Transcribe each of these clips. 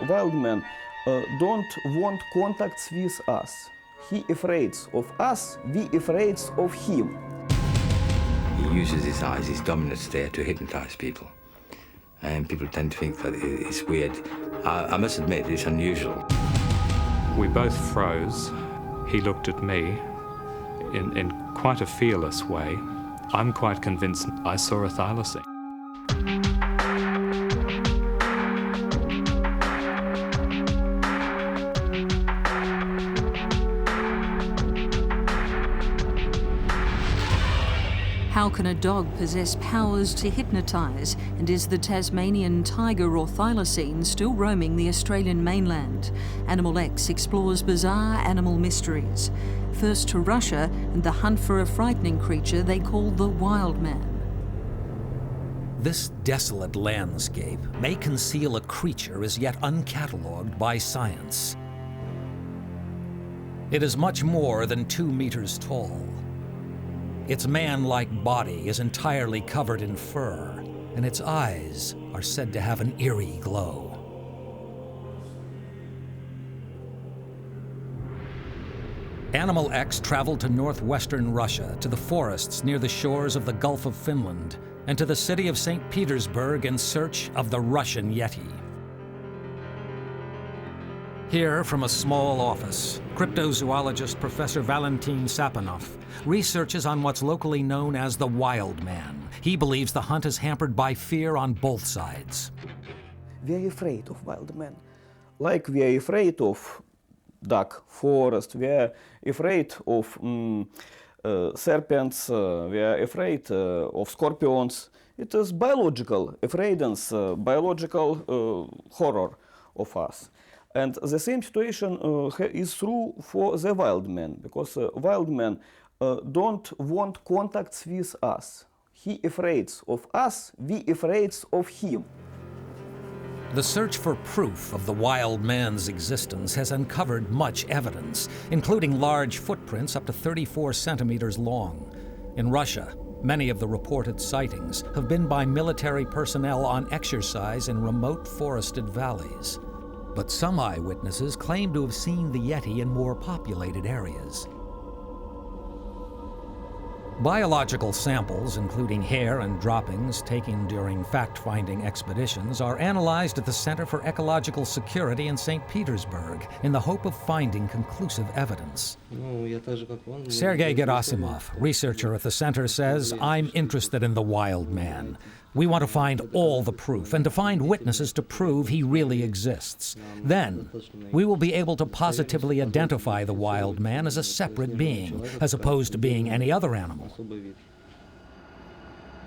wild man don't want contacts with us. He afraid of us, we afraid of him. He uses his eyes, his dominant stare, to hypnotise people. And people tend to think that it's weird. I must admit, it's unusual. We both froze. He looked at me in quite a fearless way. I'm quite convinced I saw a thylacine. How can a dog possess powers to hypnotise? And is the Tasmanian tiger or thylacine still roaming the Australian mainland? Animal X explores bizarre animal mysteries. First to Russia and the hunt for a frightening creature they call the wild man. This desolate landscape may conceal a creature as yet uncatalogued by science. It is much more than 2 meters tall. Its man-like body is entirely covered in fur, and its eyes are said to have an eerie glow. Animal X traveled to northwestern Russia, to the forests near the shores of the Gulf of Finland, and to the city of St. Petersburg in search of the Russian Yeti. Here, from a small office, cryptozoologist Professor Valentin Sapunov researches on what's locally known as the wild man. He believes the hunt is hampered by fear on both sides. We are afraid of wild men, like we are afraid of dark forest, we are afraid of serpents, we are afraid of scorpions. It is biological afraidness, biological horror of us. And the same situation is true for the wild man, because wild men don't want contacts with us. He afraid of us, we afraid of him. The search for proof of the wild man's existence has uncovered much evidence, including large footprints up to 34 centimeters long. In Russia, many of the reported sightings have been by military personnel on exercise in remote forested valleys. But some eyewitnesses claim to have seen the Yeti in more populated areas. Biological samples, including hair and droppings taken during fact-finding expeditions, are analyzed at the Center for Ecological Security in St. Petersburg in the hope of finding conclusive evidence. Sergei Gerasimov, researcher at the center, says, "I'm interested in the wild man. We want to find all the proof and to find witnesses to prove he really exists. Then, we will be able to positively identify the wild man as a separate being, as opposed to being any other animal."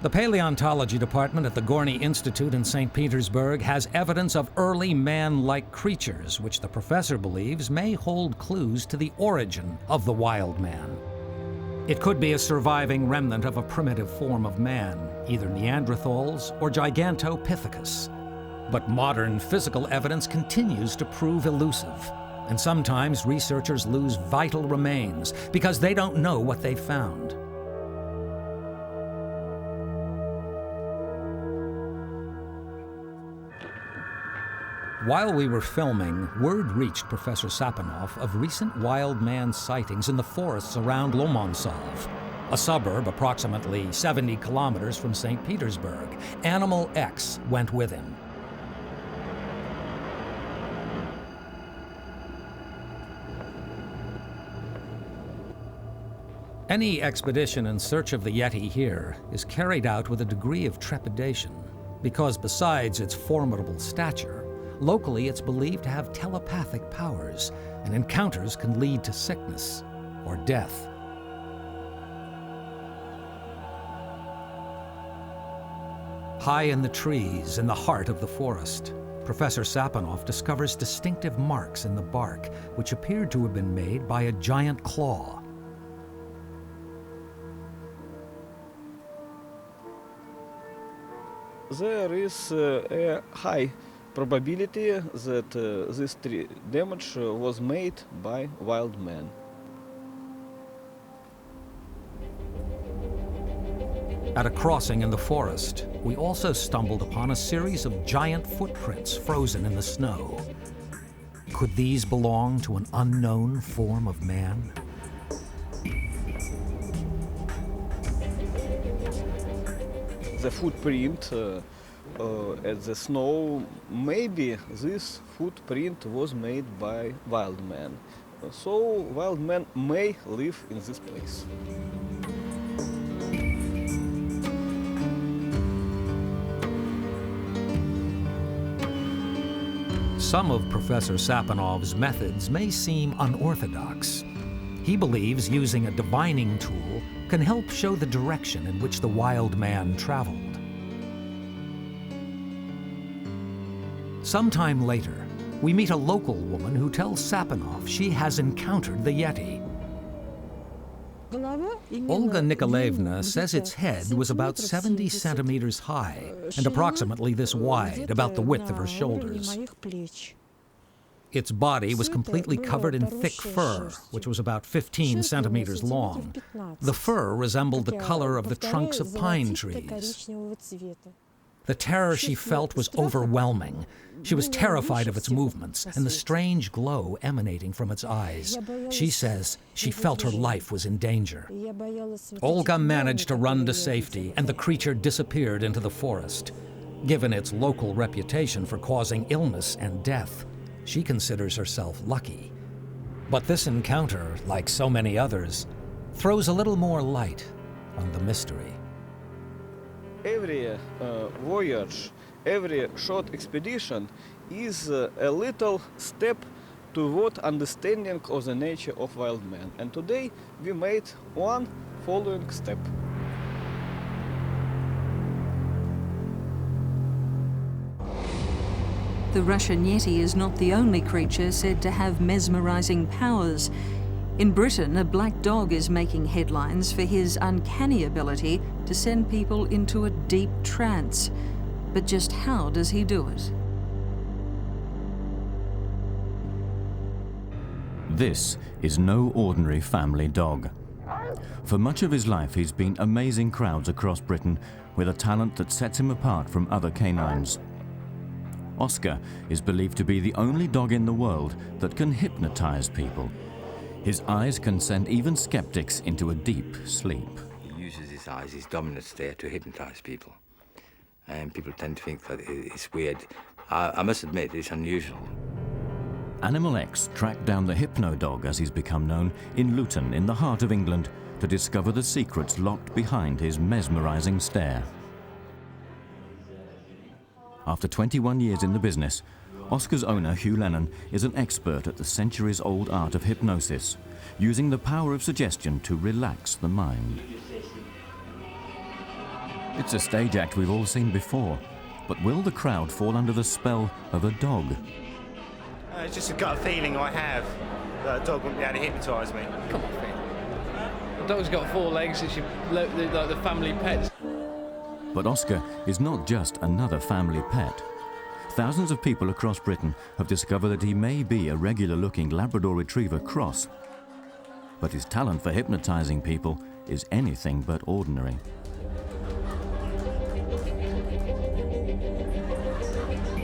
The paleontology department at the Gorny Institute in St. Petersburg has evidence of early man-like creatures, which the professor believes may hold clues to the origin of the wild man. It could be a surviving remnant of a primitive form of man, either Neanderthals or Gigantopithecus. But modern physical evidence continues to prove elusive, and sometimes researchers lose vital remains because they don't know what they found. While we were filming, word reached Professor Sapunov of recent wild man sightings in the forests around Lomonosov, a suburb approximately 70 kilometers from St. Petersburg. Animal X went with him. Any expedition in search of the Yeti here is carried out with a degree of trepidation, because besides its formidable stature, locally it's believed to have telepathic powers, and encounters can lead to sickness or death. High in the trees, in the heart of the forest, Professor Sapunov discovers distinctive marks in the bark, which appeared to have been made by a giant claw. There is a high probability that this tree damage was made by wild men. At a crossing in the forest, we also stumbled upon a series of giant footprints frozen in the snow. Could these belong to an unknown form of man? The footprint at the snow, maybe this footprint was made by wild men. So wild men may live in this place. Some of Professor Sapunov's methods may seem unorthodox. He believes using a divining tool can help show the direction in which the wild man traveled. Sometime later, we meet a local woman who tells Sapunov she has encountered the Yeti. Olga Nikolaevna says its head was about 70 centimeters high and approximately this wide, about the width of her shoulders. Its body was completely covered in thick fur, which was about 15 centimeters long. The fur resembled the color of the trunks of pine trees. The terror she felt was overwhelming. She was terrified of its movements and the strange glow emanating from its eyes. She says she felt her life was in danger. Olga managed to run to safety, and the creature disappeared into the forest. Given its local reputation for causing illness and death, she considers herself lucky. But this encounter, like so many others, throws a little more light on the mystery. Every voyage, every short expedition is a little step toward understanding of the nature of wild men. And today we made one following step. The Russian Yeti is not the only creature said to have mesmerizing powers. In Britain, a black dog is making headlines for his uncanny ability to send people into a deep trance. But just how does he do it? This is no ordinary family dog. For much of his life, he's been amazing crowds across Britain with a talent that sets him apart from other canines. Oscar is believed to be the only dog in the world that can hypnotize people. His eyes can send even skeptics into a deep sleep. He uses his eyes, his dominant stare, to hypnotise people. And people tend to think that it's weird. I must admit, it's unusual. Animal X tracked down the Hypno dog, as he's become known, in Luton, in the heart of England, to discover the secrets locked behind his mesmerizing stare. After 21 years in the business, Oscar's owner, Hugh Lennon, is an expert at the centuries-old art of hypnosis, using the power of suggestion to relax the mind. It's a stage act we've all seen before, but will the crowd fall under the spell of a dog? It's just a gut feeling I have that a dog wouldn't be able to hypnotise me. Come on, Finn. The dog's got 4 legs, it's like the family pet. But Oscar is not just another family pet. Thousands of people across Britain have discovered that he may be a regular-looking Labrador-Retriever cross. But his talent for hypnotising people is anything but ordinary.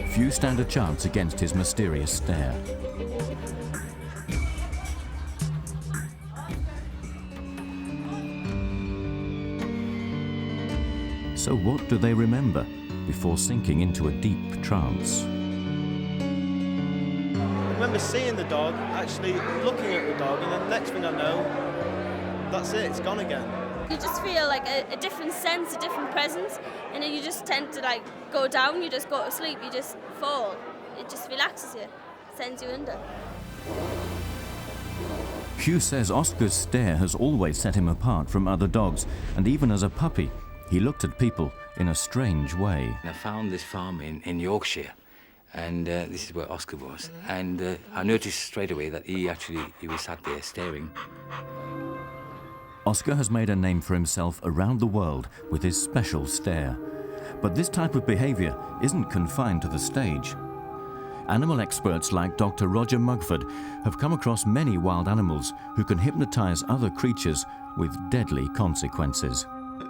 Few stand a chance against his mysterious stare. So what do they remember before sinking into a deep trance? I remember seeing the dog, actually looking at the dog, and then the next thing I know, that's it, it's gone again. You just feel like a different sense, a different presence, and then you just tend to like go down, you just go to sleep, you just fall. It just relaxes you, sends you under. Hugh says Oscar's stare has always set him apart from other dogs, and even as a puppy, he looked at people in a strange way. I found this farm in Yorkshire, and this is where Oscar was. And I noticed straight away that he was sat there staring. Oscar has made a name for himself around the world with his special stare. But this type of behaviour isn't confined to the stage. Animal experts like Dr. Roger Mugford have come across many wild animals who can hypnotise other creatures with deadly consequences.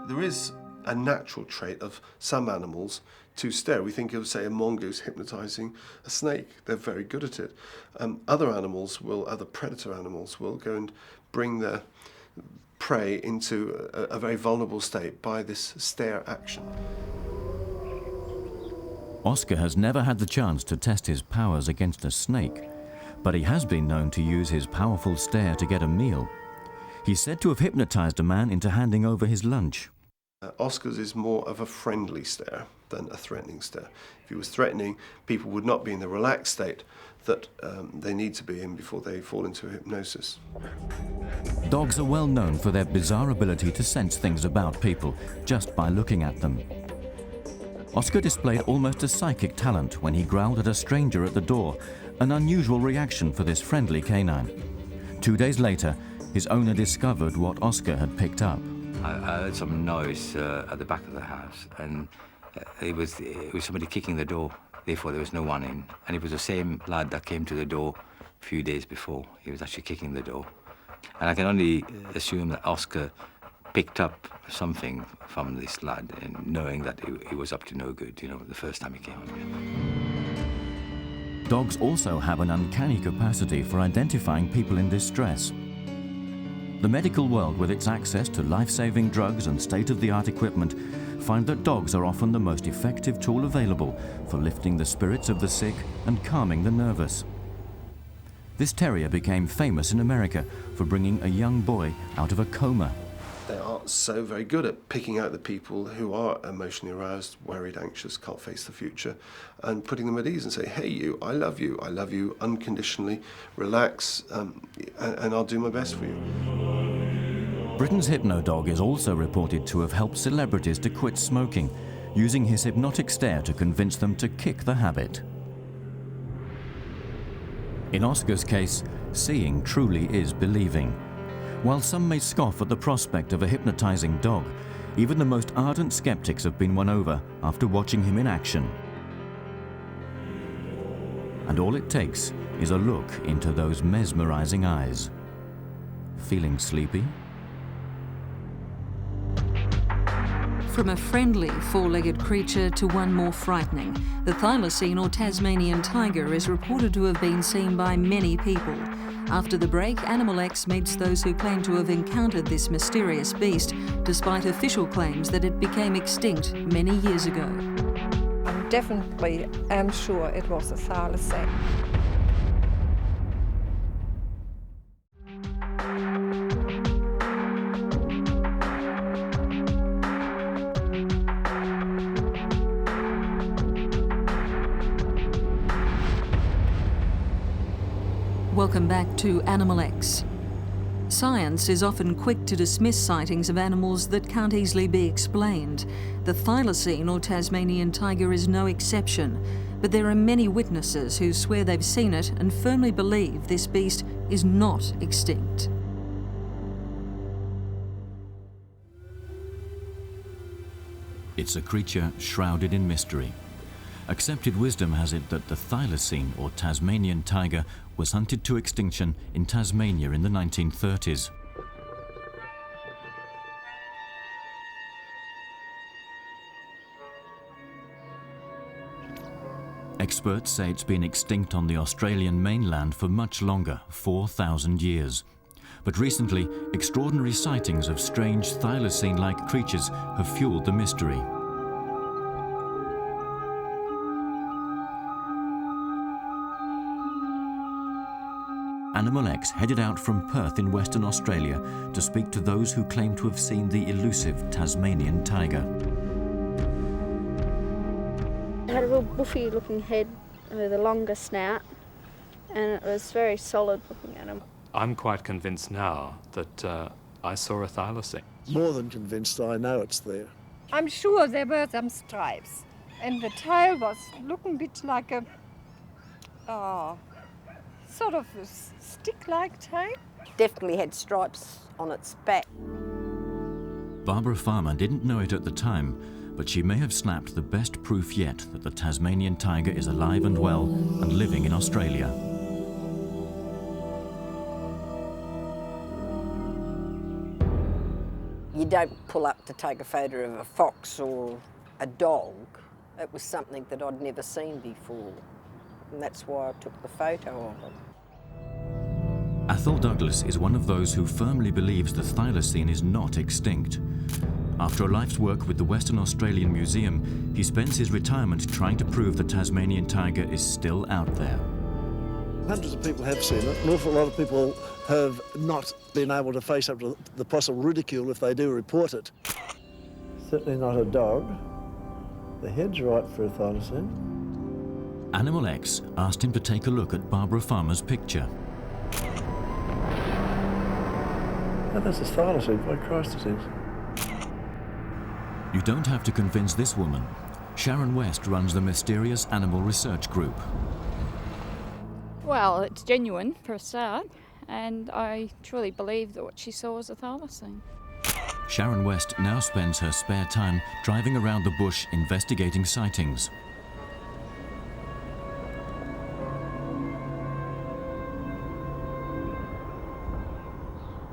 There is a natural trait of some animals to stare. We think of, say, a mongoose hypnotising a snake. They're very good at it. Other predator animals will go and bring their prey into a very vulnerable state by this stare action. Oscar has never had the chance to test his powers against a snake, but he has been known to use his powerful stare to get a meal. He's said to have hypnotised a man into handing over his lunch. Oscar's is more of a friendly stare than a threatening stare. If he was threatening, people would not be in the relaxed state that they need to be in before they fall into hypnosis. Dogs are well known for their bizarre ability to sense things about people just by looking at them. Oscar displayed almost a psychic talent when he growled at a stranger at the door, an unusual reaction for this friendly canine. 2 days later, his owner discovered what Oscar had picked up. I heard some noise at the back of the house, and it was somebody kicking the door. Therefore, there was no one in. And it was the same lad that came to the door a few days before. He was actually kicking the door. And I can only assume that Oscar picked up something from this lad, and knowing that he was up to no good, you know, the first time he came on. Dogs also have an uncanny capacity for identifying people in distress. The medical world, with its access to life-saving drugs and state-of-the-art equipment, find that dogs are often the most effective tool available for lifting the spirits of the sick and calming the nervous. This terrier became famous in America for bringing a young boy out of a coma. They are so very good at picking out the people who are emotionally aroused, worried, anxious, can't face the future, and putting them at ease and say, hey, you, I love you unconditionally, relax, and I'll do my best for you. Britain's Hypno dog is also reported to have helped celebrities to quit smoking, using his hypnotic stare to convince them to kick the habit. In Oscar's case, seeing truly is believing. While some may scoff at the prospect of a hypnotising dog, even the most ardent sceptics have been won over after watching him in action. And all it takes is a look into those mesmerising eyes. Feeling sleepy? From a friendly four-legged creature to one more frightening, the thylacine or Tasmanian tiger is reported to have been seen by many people. After the break, Animal X meets those who claim to have encountered this mysterious beast, despite official claims that it became extinct many years ago. I definitely am sure it was a thylacine. Welcome back to Animal X. Science is often quick to dismiss sightings of animals that can't easily be explained. The thylacine or Tasmanian tiger is no exception, but there are many witnesses who swear they've seen it and firmly believe this beast is not extinct. It's a creature shrouded in mystery. Accepted wisdom has it that the thylacine or Tasmanian tiger was hunted to extinction in Tasmania in the 1930s. Experts say it's been extinct on the Australian mainland for much longer, 4,000 years. But recently, extraordinary sightings of strange thylacine-like creatures have fueled the mystery. Animal X headed out from Perth in Western Australia to speak to those who claim to have seen the elusive Tasmanian tiger. It had a real buffy-looking head with a longer snout, and it was very solid looking at him. I'm quite convinced now that I saw a thylacine. More than convinced, I know it's there. I'm sure there were some stripes, and the tail was looking a bit like a, sort of a stick-like tail. Definitely had stripes on its back. Barbara Farmer didn't know it at the time, but she may have snapped the best proof yet that the Tasmanian tiger is alive and well and living in Australia. You don't pull up to take a photo of a fox or a dog. It was something that I'd never seen before, and that's why I took the photo of it. Athol Douglas is one of those who firmly believes the thylacine is not extinct. After a life's work with the Western Australian Museum, he spends his retirement trying to prove the Tasmanian tiger is still out there. Hundreds of people have seen it. An awful lot of people have not been able to face up to the possible ridicule if they do report it. Certainly not a dog. The head's right for a thylacine. Animal X asked him to take a look at Barbara Farmer's picture. Oh, that's a thylacine, by Christ it is. You don't have to convince this woman. Sharon West runs the Mysterious Animal Research Group. Well, it's genuine for a start, and I truly believe that what she saw was a thylacine. Sharon West now spends her spare time driving around the bush investigating sightings.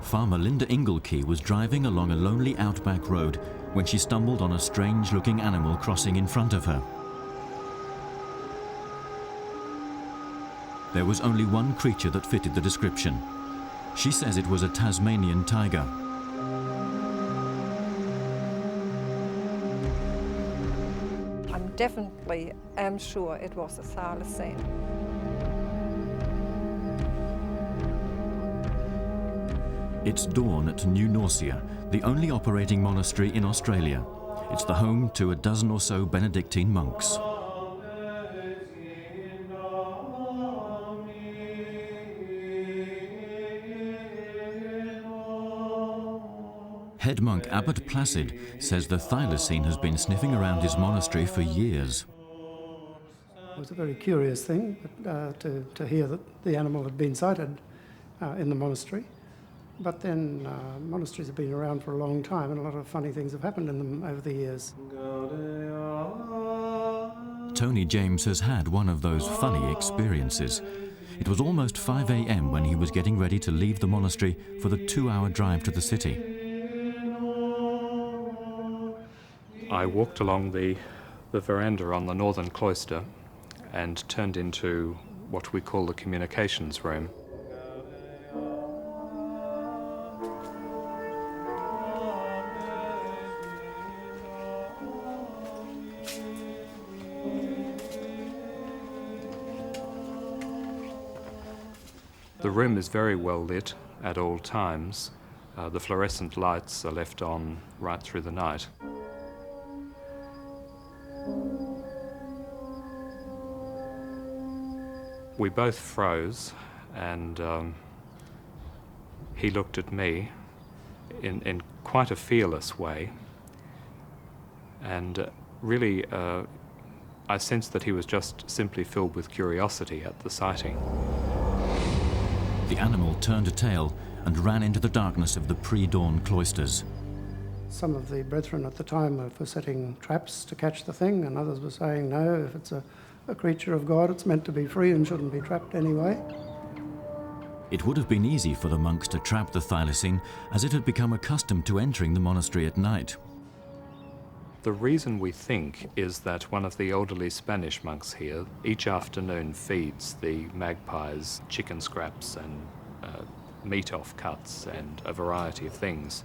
Farmer Linda Inglekey was driving along a lonely outback road when she stumbled on a strange-looking animal crossing in front of her. There was only one creature that fitted the description. She says it was a Tasmanian tiger. I definitely am sure it was a thylacine. It's dawn at New Norcia, the only operating monastery in Australia. It's the home to a dozen or so Benedictine monks. Head monk Abbot Placid says the thylacine has been sniffing around his monastery for years. It was a very curious thing to hear that the animal had been sighted in the monastery. But then monasteries have been around for a long time, and a lot of funny things have happened in them over the years. Tony James has had one of those funny experiences. It was almost 5 a.m. when he was getting ready to leave the monastery for the 2-hour drive to the city. I walked along the veranda on the northern cloister and turned into what we call the communications room. The room is very well lit at all times. The fluorescent lights are left on right through the night. We both froze, and he looked at me in quite a fearless way, and really I sensed that he was just simply filled with curiosity at the sighting. The animal turned a tail and ran into the darkness of the pre-dawn cloisters. Some of the brethren at the time were setting traps to catch the thing, and others were saying, no, if it's a creature of God, it's meant to be free and shouldn't be trapped anyway. It would have been easy for the monks to trap the thylacine, as it had become accustomed to entering the monastery at night. The reason we think is that one of the elderly Spanish monks here each afternoon feeds the magpies chicken scraps and meat offcuts and a variety of things.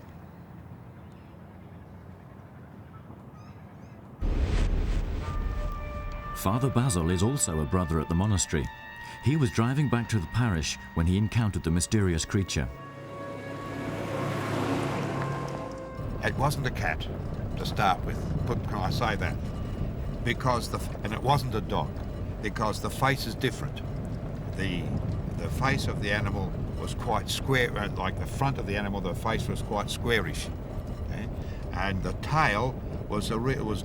Father Basil is also a brother at the monastery. He was driving back to the parish when he encountered the mysterious creature. It wasn't a cat to start with, but can I say that? Because and it wasn't a dog, because the face is different. The face of the animal was quite square, like the front of the animal, the face was quite squarish. Okay? And the tail was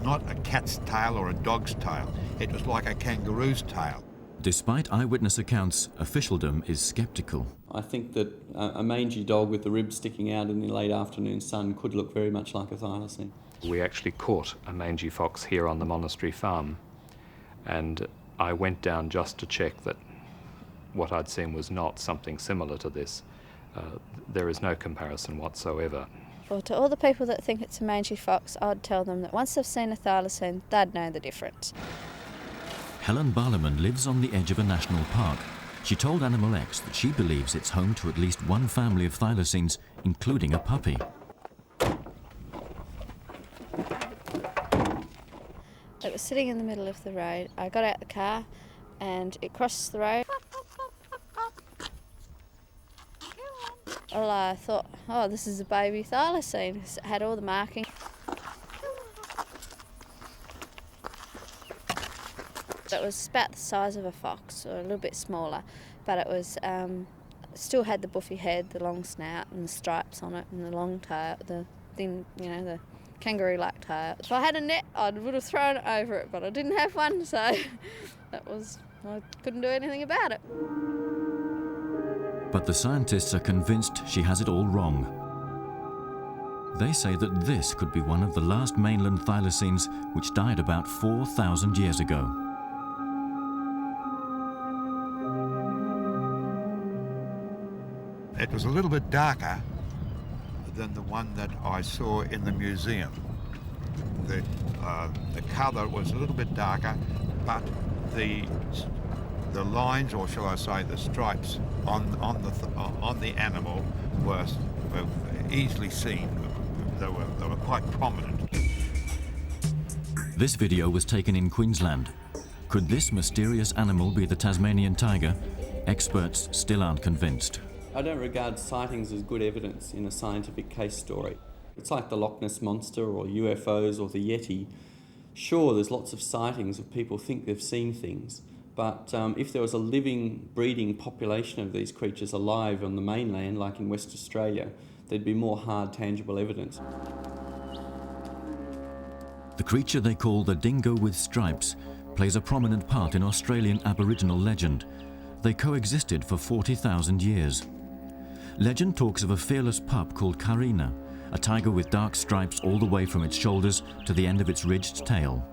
not a cat's tail or a dog's tail. It was like a kangaroo's tail. Despite eyewitness accounts, officialdom is sceptical. I think that a mangy dog with the ribs sticking out in the late afternoon sun could look very much like a thylacine. We actually caught a mangy fox here on the monastery farm, and I went down just to check that what I'd seen was not something similar to this. There is no comparison whatsoever. Well, to all the people that think it's a mangy fox, I'd tell them that once they've seen a thylacine, they'd know the difference. Helen Barleyman lives on the edge of a national park. She told Animal X that she believes it's home to at least one family of thylacines, including a puppy. It was sitting in the middle of the road. I got out the car and it crossed the road. Well, I thought, oh, this is a baby thylacine. It had all the markings. It was about the size of a fox, or a little bit smaller, but it was still had the buffy head, the long snout, and the stripes on it, and the long tail, the thin, the kangaroo-like tail. If I had a net, I would have thrown it over it, but I didn't have one, so I couldn't do anything about it. But the scientists are convinced she has it all wrong. They say that this could be one of the last mainland thylacines which died about 4,000 years ago. It was a little bit darker than the one that I saw in the museum. The colour was a little bit darker, but the lines, or shall I say the stripes, on the animal were easily seen. They were quite prominent. This video was taken in Queensland. Could this mysterious animal be the Tasmanian tiger? Experts still aren't convinced. I don't regard sightings as good evidence in a scientific case story. It's like the Loch Ness Monster or UFOs or the Yeti. Sure, there's lots of sightings of people think they've seen things, but if there was a living, breeding population of these creatures alive on the mainland, like in West Australia, there'd be more hard, tangible evidence. The creature they call the dingo with stripes plays a prominent part in Australian Aboriginal legend. They coexisted for 40,000 years. Legend talks of a fearless pup called Karina, a tiger with dark stripes all the way from its shoulders to the end of its ridged tail.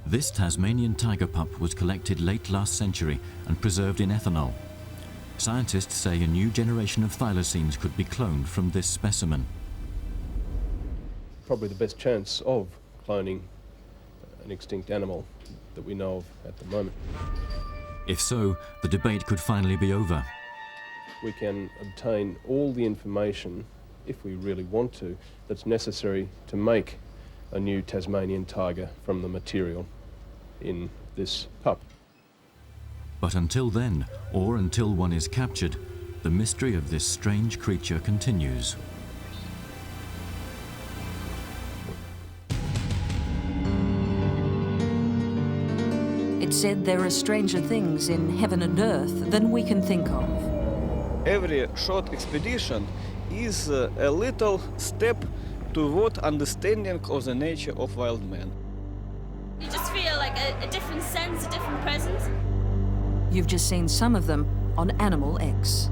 This Tasmanian tiger pup was collected late last century and preserved in ethanol. Scientists say a new generation of thylacines could be cloned from this specimen. Probably the best chance of cloning an extinct animal that we know of at the moment. If so, the debate could finally be over. We can obtain all the information, if we really want to, that's necessary to make a new Tasmanian tiger from the material in this pup. But until then, or until one is captured, the mystery of this strange creature continues. It's said there are stranger things in heaven and earth than we can think of. Every short expedition is a little step toward understanding of the nature of wild man. You just feel like a different sense, a different presence. You've just seen some of them on Animal X.